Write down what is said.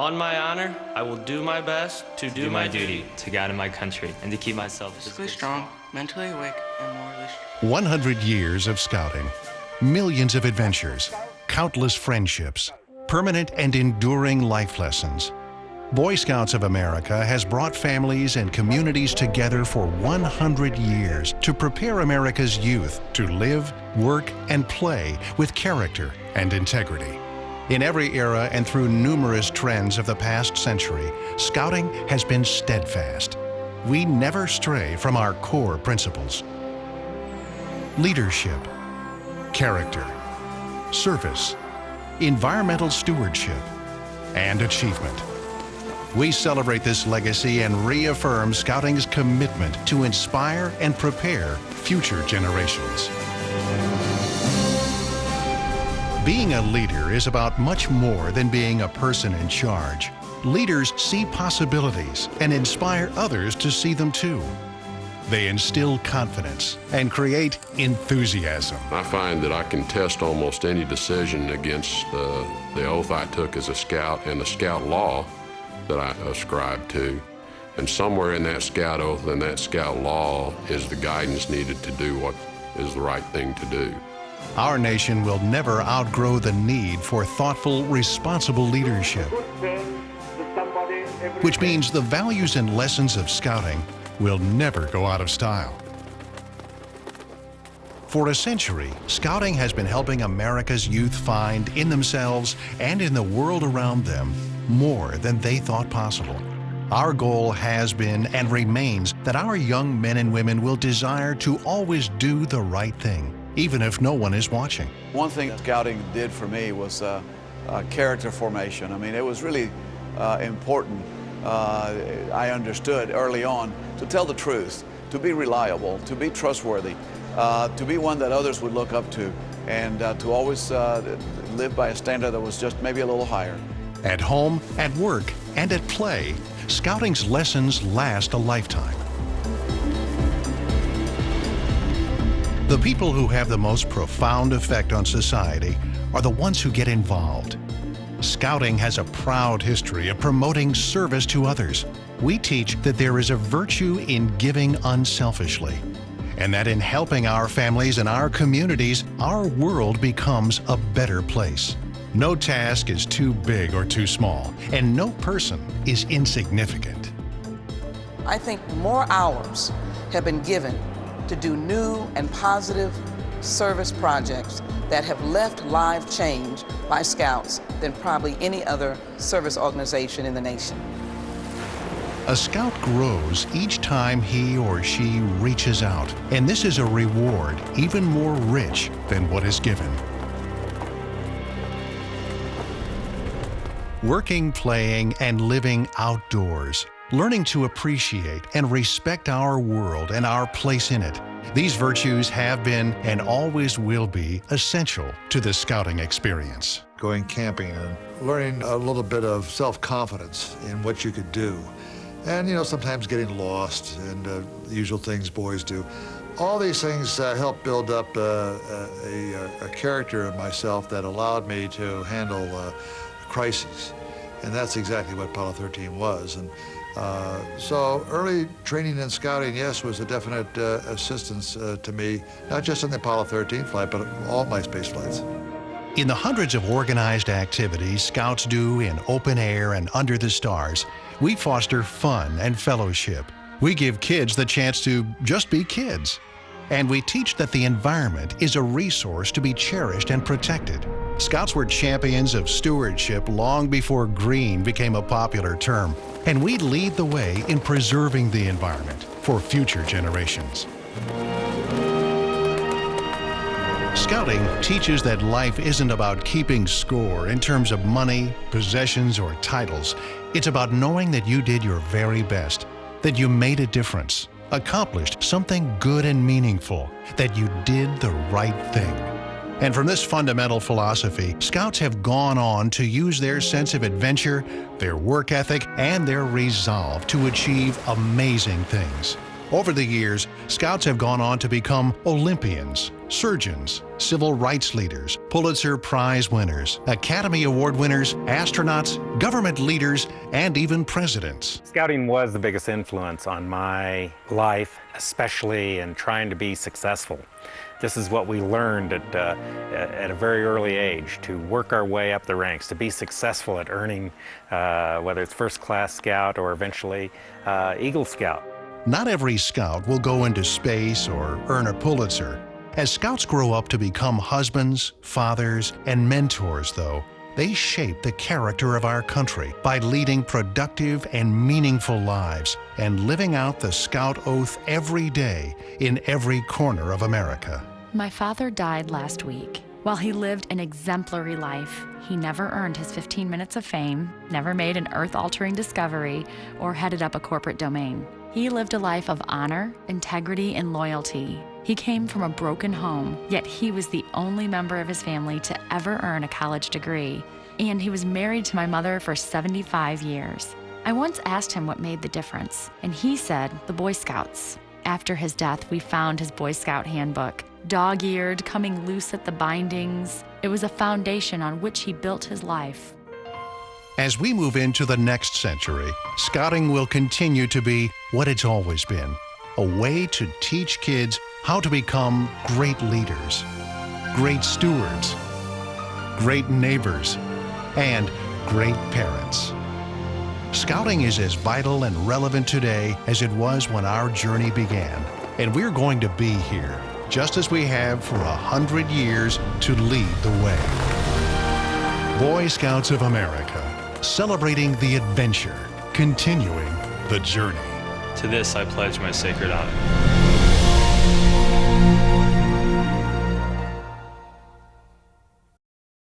On my honor, I will do my best to do my duty to God and my country, and to keep myself physically strong, mentally awake, and morally strong. 100 years of scouting, millions of adventures, countless friendships, permanent and enduring life lessons. Boy Scouts of America has brought families and communities together for 100 years to prepare America's youth to live, work, and play with character and integrity. In every era and through numerous trends of the past century, Scouting has been steadfast. We never stray from our core principles: leadership, character, service, environmental stewardship, and achievement. We celebrate this legacy and reaffirm Scouting's commitment to inspire and prepare future generations. Being a leader is about much more than being a person in charge. Leaders see possibilities and inspire others to see them too. They instill confidence and create enthusiasm. I find that I can test almost any decision against the oath I took as a scout and the scout law that I ascribe to. And somewhere in that scout oath and that scout law is the guidance needed to do what is the right thing to do. Our nation will never outgrow the need for thoughtful, responsible leadership, which means the values and lessons of Scouting will never go out of style. For a century, Scouting has been helping America's youth find in themselves and in the world around them more than they thought possible. Our goal has been and remains that our young men and women will desire to always do the right thing, even if no one is watching. One thing Scouting did for me was character formation. I mean, it was really important. I understood early on to tell the truth, to be reliable, to be trustworthy, to be one that others would look up to, and to always live by a standard that was just maybe a little higher. At home, at work, and at play, Scouting's lessons last a lifetime. The people who have the most profound effect on society are the ones who get involved. Scouting has a proud history of promoting service to others. We teach that there is a virtue in giving unselfishly, and that in helping our families and our communities, our world becomes a better place. No task is too big or too small, and no person is insignificant. I think more hours have been given to do new and positive service projects that have left lives changed by Scouts than probably any other service organization in the nation. A Scout grows each time he or she reaches out, and this is a reward even more rich than what is given. Working, playing, and living outdoors, learning to appreciate and respect our world and our place in it. These virtues have been and always will be essential to the Scouting experience. Going camping and learning a little bit of self-confidence in what you could do. And, you know, sometimes getting lost and the usual things boys do. All these things help build up a character in myself that allowed me to handle crises. And that's exactly what Apollo 13 was. And so early training in Scouting, yes, was a definite assistance to me, not just on the Apollo 13 flight, but all my space flights. In the hundreds of organized activities Scouts do in open air and under the stars, we foster fun and fellowship. We give kids the chance to just be kids. And we teach that the environment is a resource to be cherished and protected. Scouts were champions of stewardship long before green became a popular term, and we lead the way in preserving the environment for future generations. Scouting teaches that life isn't about keeping score in terms of money, possessions, or titles. It's about knowing that you did your very best, that you made a difference, accomplished something good and meaningful, that you did the right thing. And from this fundamental philosophy, Scouts have gone on to use their sense of adventure, their work ethic, and their resolve to achieve amazing things. Over the years, Scouts have gone on to become Olympians, surgeons, civil rights leaders, Pulitzer Prize winners, Academy Award winners, astronauts, government leaders, and even presidents. Scouting was the biggest influence on my life, especially in trying to be successful. This is what we learned at a very early age, to work our way up the ranks, to be successful at earning, whether it's first class Scout or eventually Eagle Scout. Not every Scout will go into space or earn a Pulitzer. As Scouts grow up to become husbands, fathers, and mentors, though, they shape the character of our country by leading productive and meaningful lives and living out the Scout oath every day in every corner of America. My father died last week. While he lived an exemplary life, he never earned his 15 minutes of fame, never made an earth-altering discovery, or headed up a corporate domain. He lived a life of honor, integrity, and loyalty. He came from a broken home, yet he was the only member of his family to ever earn a college degree. And he was married to my mother for 75 years. I once asked him what made the difference, and he said, the Boy Scouts. After his death, we found his Boy Scout handbook. Dog-eared, coming loose at the bindings. It was a foundation on which he built his life. As we move into the next century, Scouting will continue to be what it's always been, a way to teach kids how to become great leaders, great stewards, great neighbors, and great parents. Scouting is as vital and relevant today as it was when our journey began, and we're going to be here, just as we have for 100 years, to lead the way. Boy Scouts of America, celebrating the adventure, continuing the journey. To this I pledge my sacred honor.